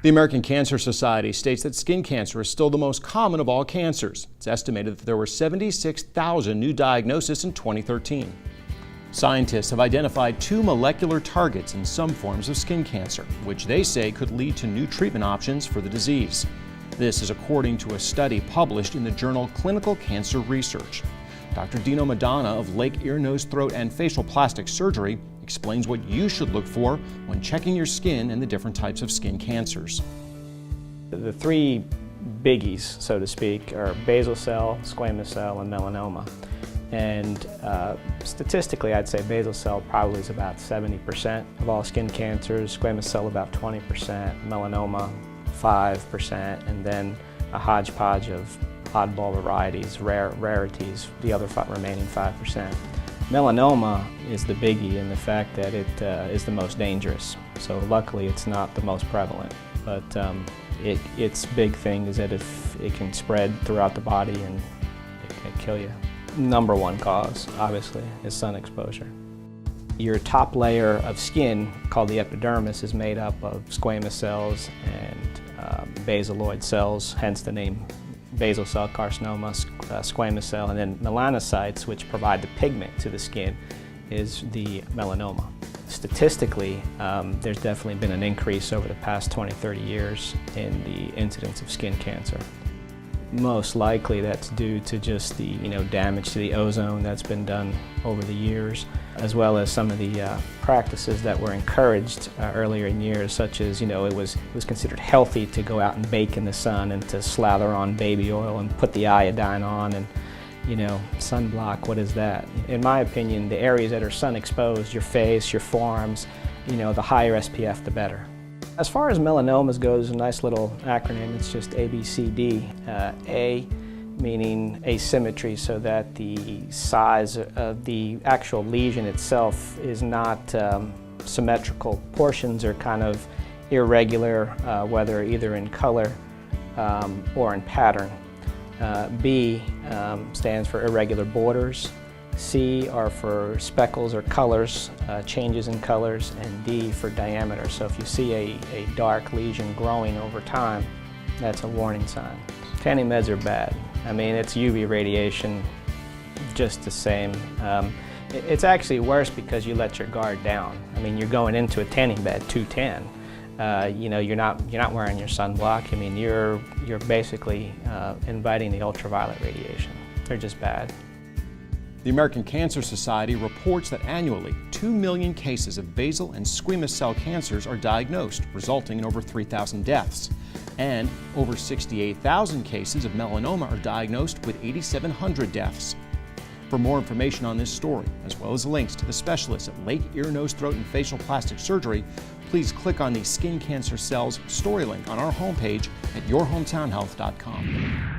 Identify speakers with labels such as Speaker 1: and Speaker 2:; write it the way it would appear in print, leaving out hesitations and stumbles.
Speaker 1: The American Cancer Society states that skin cancer is still the most common of all cancers. It's estimated that there were 76,000 new diagnoses in 2013. Scientists have identified 2 molecular targets in some forms of skin cancer, which they say could lead to new treatment options for the disease. This is according to a study published in the journal Clinical Cancer Research. Dr. Dino Madonna of Lake, Ear, Nose, Throat, and Facial Plastic Surgery explains what you should look for when checking your skin and the different types of skin cancers.
Speaker 2: The 3 biggies, so to speak, are basal cell, squamous cell, and melanoma. And statistically, I'd say basal cell probably is about 70% of all skin cancers, squamous cell about 20%, melanoma 5%, and then a hodgepodge of oddball varieties, rarities, the other remaining 5%. Melanoma is the biggie in the fact that it is the most dangerous. So luckily it's not the most prevalent, but its big thing is that if it can spread throughout the body and it can kill you. Number 1 cause, obviously, is sun exposure. Your top layer of skin, called the epidermis, is made up of squamous cells and basaloid cells, hence the name basal cell carcinoma, squamous cell, and then melanocytes, which provide the pigment to the skin, is the melanoma. Statistically, there's definitely been an increase over the past 20-30 years in the incidence of skin cancer. Most likely that's due to just the damage to the ozone that's been done over the years, as well as some of the practices that were encouraged earlier in years, such as it was considered healthy to go out and bake in the sun and to slather on baby oil and put the iodine on, and sunblock, what is that? In my opinion, the areas that are sun exposed, your face, your forearms, the higher SPF, the better. As far as melanomas goes, a nice little acronym, it's just ABCD. A meaning asymmetry, so that the size of the actual lesion itself is not symmetrical. Portions are kind of irregular, whether either in color or in pattern. B stands for irregular borders. C are for speckles or colors, changes in colors, and D for diameter. So if you see a dark lesion growing over time, that's a warning sign. Tanning meds are bad. I mean, it's UV radiation just the same. It's actually worse because you let your guard down. I mean, you're going into a tanning bed too tan. You're not wearing your sunblock. I mean, you're basically inviting the ultraviolet radiation. They're just bad.
Speaker 1: The American Cancer Society reports that annually 2 million cases of basal and squamous cell cancers are diagnosed, resulting in over 3,000 deaths. And over 68,000 cases of melanoma are diagnosed, with 8,700 deaths. For more information on this story, as well as links to the specialists at Lake, Ear, Nose, Throat, and Facial Plastic Surgery, please click on the Skin Cancer Cells story link on our homepage at yourhometownhealth.com.